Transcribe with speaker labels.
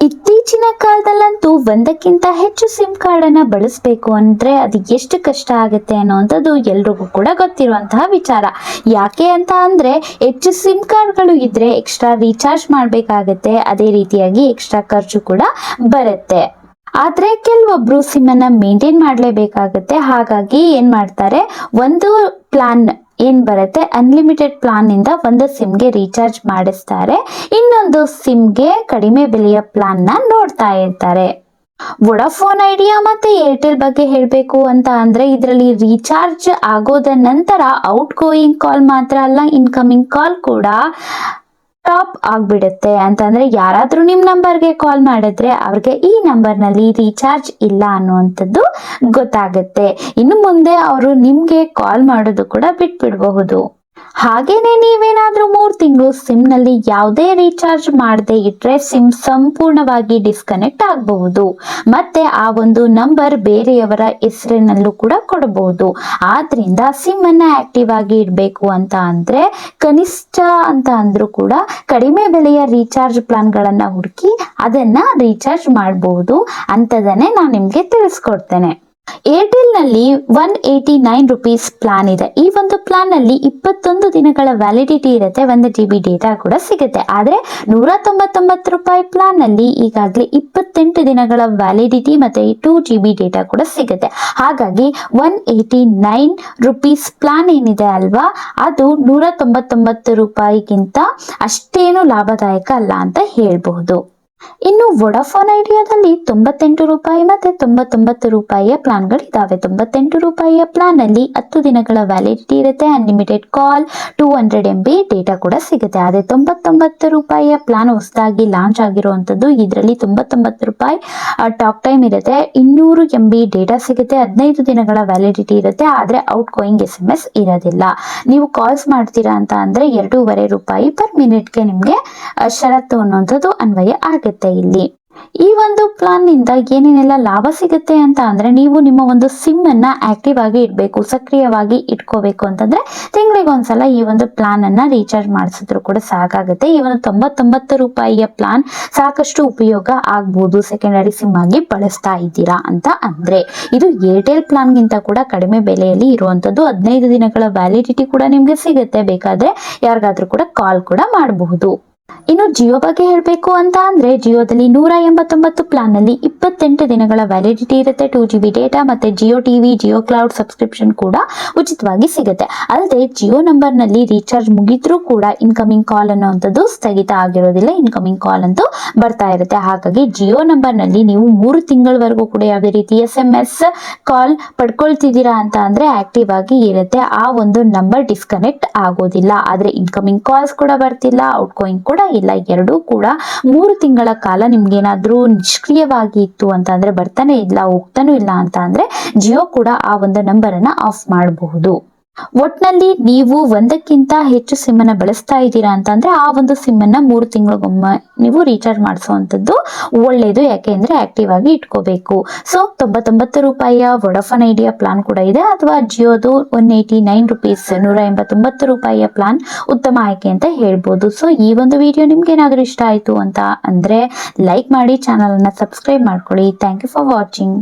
Speaker 1: ಇತ್ತೀಚಿನ ಕಾಲದಲ್ಲಂತೂ ಒಂದಕ್ಕಿಂತ ಹೆಚ್ಚು ಸಿಮ್ ಕಾರ್ಡ್ ಅನ್ನ ಬಳಸಬೇಕು ಅಂದ್ರೆ ಅದು ಎಷ್ಟು ಕಷ್ಟ ಆಗುತ್ತೆ ಅನ್ನೋಂಥದ್ದು ಎಲ್ರಿಗೂ ಕೂಡ ಗೊತ್ತಿರುವಂತಹ ವಿಚಾರ. ಯಾಕೆ ಅಂತ ಅಂದ್ರೆ ಹೆಚ್ಚು ಸಿಮ್ ಕಾರ್ಡ್ಗಳು ಇದ್ರೆ ಎಕ್ಸ್ಟ್ರಾ ರೀಚಾರ್ಜ್ ಮಾಡಬೇಕಾಗತ್ತೆ, ಅದೇ ರೀತಿಯಾಗಿ ಎಕ್ಸ್ಟ್ರಾ ಖರ್ಚು ಕೂಡ ಬರುತ್ತೆ. ಆದ್ರೆ ಕೆಲವೊಬ್ರು ಸಿಮ್ ಅನ್ನ ಮೇಂಟೈನ್ ಮಾಡ್ಲೇಬೇಕಾಗತ್ತೆ. ಹಾಗಾಗಿ ಏನ್ ಮಾಡ್ತಾರೆ, ಒಂದು ಪ್ಲಾನ್ ಏನ್ ಬರುತ್ತೆ ಅನ್ಲಿಮಿಟೆಡ್ ಪ್ಲಾನ್ ಇಂದ ಒಂದು ಸಿಮ್ಗೆ ರೀಚಾರ್ಜ್ ಮಾಡಿಸ್ತಾರೆ, ಇನ್ನೊಂದು ಸಿಮ್ಗೆ ಕಡಿಮೆ ಬೆಲೆಯ ಪ್ಲಾನ್ ನ ನೋಡ್ತಾ ಇರ್ತಾರೆ. ವೊಡಾಫೋನ್ ಐಡಿಯಾ ಮತ್ತೆ ಏರ್ಟೆಲ್ ಬಗ್ಗೆ ಹೇಳಬೇಕು ಅಂತ ಅಂದ್ರೆ ಇದರಲ್ಲಿ ರೀಚಾರ್ಜ್ ಆಗೋದ ನಂತರ ಔಟ್ ಗೋಯಿಂಗ್ ಕಾಲ್ ಮಾತ್ರ ಅಲ್ಲ, ಇನ್ಕಮಿಂಗ್ ಕಾಲ್ ಕೂಡ ಟಾಪ್ ಆಗ್ಬಿಡುತ್ತೆ. ಅಂತಂದ್ರೆ ಯಾರಾದ್ರೂ ನಿಮ್ ನಂಬರ್ಗೆ ಕಾಲ್ ಮಾಡಿದ್ರೆ ಅವ್ರಿಗೆ ಈ ನಂಬರ್ ನಲ್ಲಿ ರೀಚಾರ್ಜ್ ಇಲ್ಲ ಅನ್ನುವಂಥದ್ದು ಗೊತ್ತಾಗುತ್ತೆ. ಇನ್ನು ಮುಂದೆ ಅವರು ನಿಮ್ಗೆ ಕಾಲ್ ಮಾಡೋದು ಕೂಡ ಬಿಟ್ಬಿಡಬಹುದು. ಹಾಗೇನೆ ನೀವೇನಾದ್ರೂ 3 ತಿಂಗಳು ಸಿಮ್ ನಲ್ಲಿ ಯಾವುದೇ ರೀಚಾರ್ಜ್ ಮಾಡದೆ ಇಟ್ರೆ ಸಿಮ್ ಸಂಪೂರ್ಣವಾಗಿ ಡಿಸ್ಕನೆಕ್ಟ್ ಆಗಬಹುದು. ಮತ್ತೆ ಆ ಒಂದು ನಂಬರ್ ಬೇರೆಯವರ ಹೆಸರಿನಲ್ಲೂ ಕೂಡ ಕೊಡಬಹುದು. ಆದ್ರಿಂದ ಸಿಮ್ ಅನ್ನ ಆಕ್ಟಿವ್ ಆಗಿ ಇಡಬೇಕು ಅಂತ ಅಂದ್ರೆ ಕನಿಷ್ಠ ಅಂತ ಅಂದ್ರೂ ಕೂಡ ಕಡಿಮೆ ಬೆಲೆಯ ರೀಚಾರ್ಜ್ ಪ್ಲಾನ್ ಗಳನ್ನ ಹುಡುಕಿ ಅದನ್ನ ರೀಚಾರ್ಜ್ ಮಾಡಬಹುದು ಅಂತದನ್ನೇ ನಾನು ನಿಮ್ಗೆ ತಿಳಿಸ್ಕೊಡ್ತೇನೆ. ಏರ್ಟೆಲ್ ನಲ್ಲಿ 189 ರುಪೀಸ್ ಪ್ಲಾನ್ ಇದೆ. ಈ ಒಂದು ಪ್ಲಾನ್ ನಲ್ಲಿ 21 ದಿನಗಳ ವ್ಯಾಲಿಡಿಟಿ ಇರುತ್ತೆ, 1 GB ಡೇಟಾ ಕೂಡ ಸಿಗುತ್ತೆ. ಆದ್ರೆ 199 ರೂಪಾಯಿ ಪ್ಲಾನ್ ನಲ್ಲಿ ಈಗಾಗಲೇ 28 ದಿನಗಳ ವ್ಯಾಲಿಡಿಟಿ ಮತ್ತೆ 2 GB ಡೇಟಾ ಕೂಡ ಸಿಗುತ್ತೆ. ಹಾಗಾಗಿ 189 ರುಪೀಸ್ ಪ್ಲಾನ್ ಏನಿದೆ ಅಲ್ವಾ, ಅದು 199 ರೂಪಾಯಿಗಿಂತ ಅಷ್ಟೇನು ಲಾಭದಾಯಕ ಅಲ್ಲ ಅಂತ ಹೇಳ್ಬಹುದು. ಇನ್ನು ವೊಡಾಫೋನ್ ಐಡಿಯಾದಲ್ಲಿ 98 ರೂಪಾಯಿ ಮತ್ತೆ 99 ರೂಪಾಯಿಯ ಪ್ಲಾನ್ಗಳು ಇದಾವೆ. 98 ರೂಪಾಯಿಯ ಪ್ಲಾನ್ ಅಲ್ಲಿ 10 ದಿನಗಳ ವ್ಯಾಲಿಡಿಟಿ ಇರುತ್ತೆ, ಅನ್ಲಿಮಿಟೆಡ್ ಕಾಲ್, 200 MB ಡೇಟಾ ಕೂಡ ಸಿಗುತ್ತೆ. ಅದೇ 99 ರೂಪಾಯಿಯ ಪ್ಲಾನ್ ಹೊಸದಾಗಿ ಲಾಂಚ್ ಆಗಿರುವಂತದ್ದು. ಇದರಲ್ಲಿ 99 ರೂಪಾಯಿ ಟಾಕ್ ಟೈಮ್ ಇರುತ್ತೆ, 200 MB ಡೇಟಾ ಸಿಗುತ್ತೆ, 15 ದಿನಗಳ ವ್ಯಾಲಿಡಿಟಿ ಇರುತ್ತೆ. ಆದ್ರೆ ಔಟ್ ಗೋಯಿಂಗ್ SMS ಇರೋದಿಲ್ಲ. ನೀವು ಕಾಲ್ಸ್ ಮಾಡ್ತೀರಾ ಅಂತ ಅಂದ್ರೆ 2.5 ರೂಪಾಯಿ ಪರ್ ಮಿನಿಟ್ಗೆ ನಿಮ್ಗೆ ಷರತ್ತು ಅನ್ನುವಂಥದ್ದು ಅನ್ವಯ ಆಗುತ್ತೆ. ಇಲ್ಲಿ ಈ ಒಂದು ಪ್ಲಾನ್ ನಿಂದ ಏನೇನೆಲ್ಲ ಲಾಭ ಸಿಗುತ್ತೆ ಅಂತ ಅಂದ್ರೆ, ನೀವು ನಿಮ್ಮ ಒಂದು ಸಿಮ್ ಅನ್ನ ಆಕ್ಟಿವ್ ಆಗಿ ಇಡಬೇಕು, ಸಕ್ರಿಯವಾಗಿ ಇಟ್ಕೋಬೇಕು ಅಂತಂದ್ರೆ ತಿಂಗಳಿಗೆ ಒಂದ್ಸಲ ಈ ಒಂದು ಪ್ಲಾನ್ ಅನ್ನ ರೀಚಾರ್ಜ್ ಮಾಡಿಸಿದ್ರು ಕೂಡ ಸಾಕಾಗುತ್ತೆ. ಈ ಒಂದು 99 ರೂಪಾಯಿಯ ಪ್ಲಾನ್ ಸಾಕಷ್ಟು ಉಪಯೋಗ ಆಗ್ಬಹುದು ಸೆಕೆಂಡರಿ ಸಿಮ್ ಆಗಿ ಬಳಸ್ತಾ ಇದ್ದೀರಾ ಅಂತ ಅಂದ್ರೆ. ಇದು ಏರ್ಟೆಲ್ ಪ್ಲಾನ್ ಗಿಂತ ಕೂಡ ಕಡಿಮೆ ಬೆಲೆಯಲ್ಲಿ ಇರುವಂತದ್ದು. 15 ದಿನಗಳ ವ್ಯಾಲಿಡಿಟಿ ಕೂಡ ನಿಮ್ಗೆ ಸಿಗುತ್ತೆ, ಬೇಕಾದ್ರೆ ಯಾರಿಗಾದ್ರೂ ಕೂಡ ಕಾಲ್ ಕೂಡ ಮಾಡಬಹುದು. ಇನ್ನು ಜಿಯೋ ಬಗ್ಗೆ ಹೇಳಬೇಕು ಅಂತ ಅಂದ್ರೆ ಜಿಯೋದಲ್ಲಿ 189 ಪ್ಲಾನ್ ನಲ್ಲಿ 28 ದಿನಗಳ ವ್ಯಾಲಿಡಿಟಿ ಇರುತ್ತೆ, 2 GB ಡೇಟಾ ಮತ್ತೆ Jio TV, Jio cloud subscription ಕೂಡ ಉಚಿತವಾಗಿ ಸಿಗುತ್ತೆ. ಅಲ್ಲದೆ ಜಿಯೋ ನಂಬರ್ ನಲ್ಲಿ ರೀಚಾರ್ಜ್ ಮುಗಿದ್ರೂ ಕೂಡ ಇನ್ಕಮಿಂಗ್ ಕಾಲ್ ಅನ್ನುವಂಥದ್ದು ಸ್ಥಗಿತ ಆಗಿರೋದಿಲ್ಲ, ಇನ್ಕಮಿಂಗ್ ಕಾಲ್ ಅಂತೂ ಬರ್ತಾ ಇರುತ್ತೆ. ಹಾಗಾಗಿ ಜಿಯೋ ನಂಬರ್ ನಲ್ಲಿ ನೀವು 3 ತಿಂಗಳವರೆಗೂ ಕೂಡ ಯಾವುದೇ ರೀತಿ SMS ಕಾಲ್ ಪಡ್ಕೊಳ್ತಿದ್ದೀರಾ ಅಂತ ಅಂದ್ರೆ ಆಕ್ಟಿವ್ ಆಗಿ ಇರುತ್ತೆ. ಆ ಒಂದು ನಂಬರ್ ಡಿಸ್ಕನೆಕ್ಟ್ ಆಗೋದಿಲ್ಲ. ಆದ್ರೆ ಇನ್ಕಮಿಂಗ್ ಕಾಲ್ಸ್ ಕೂಡ ಬರ್ತಿಲ್ಲ, ಔಟ್ ಗೋಯಿಂಗ್ ಕೂಡ ಇಲ್ಲ. ಎರಡೂ ಕೂಡ 3 ತಿಂಗಳ ಕಾಲ ನಿಮ್ಗೆ ಏನಾದ್ರೂ ನಿಷ್ಕ್ರಿಯವಾಗಿ ಇತ್ತು ಅಂತ ಅಂದ್ರೆ, ಬರ್ತಾನೆ ಇಲ್ಲ, ಹೋಗ್ತಾನೂ ಇಲ್ಲ ಅಂತ ಅಂದ್ರೆ ಜಿಯೋ ಕೂಡ ಆ ಒಂದು ನಂಬರ್ ಅನ್ನ ಆಫ್ ಮಾಡಬಹುದು. ಒಟ್ನಲ್ಲಿ ನೀವು ಒಂದಕ್ಕಿಂತ ಹೆಚ್ಚು ಸಿಮ್ ಅನ್ನ ಬಳಸ್ತಾ ಇದ್ದೀರಾ ಅಂತ ಅಂದ್ರೆ ಆ ಒಂದು ಸಿಮ್ ಅನ್ನ 3 ತಿಂಗಳಿಗೊಮ್ಮೆ ನೀವು ರೀಚಾರ್ಜ್ ಮಾಡಿಸುವಂತದ್ದು ಒಳ್ಳೇದು. ಯಾಕೆ ಅಂದ್ರೆ ಆಕ್ಟಿವ್ ಆಗಿ ಇಟ್ಕೋಬೇಕು. ಸೊ 99 ರೂಪಾಯಿಯ ವೊಡಾಫೋನ್ ಐಡಿಯಾ ಪ್ಲಾನ್ ಕೂಡ ಇದೆ, ಅಥವಾ ಜಿಯೋದು 189 ರುಪೀಸ್ 189 ರೂಪಾಯಿಯ ಪ್ಲಾನ್ ಉತ್ತಮ ಆಯ್ಕೆ ಅಂತ ಹೇಳ್ಬೋದು. ಸೊ ಈ ಒಂದು ವಿಡಿಯೋ ನಿಮ್ಗೆ ಏನಾದ್ರೂ ಇಷ್ಟ ಆಯ್ತು ಅಂತ ಅಂದ್ರೆ ಲೈಕ್ ಮಾಡಿ, ಚಾನಲ್ ಅನ್ನ ಸಬ್ಸ್ಕ್ರೈಬ್ ಮಾಡ್ಕೊಳ್ಳಿ. Thank you for watching.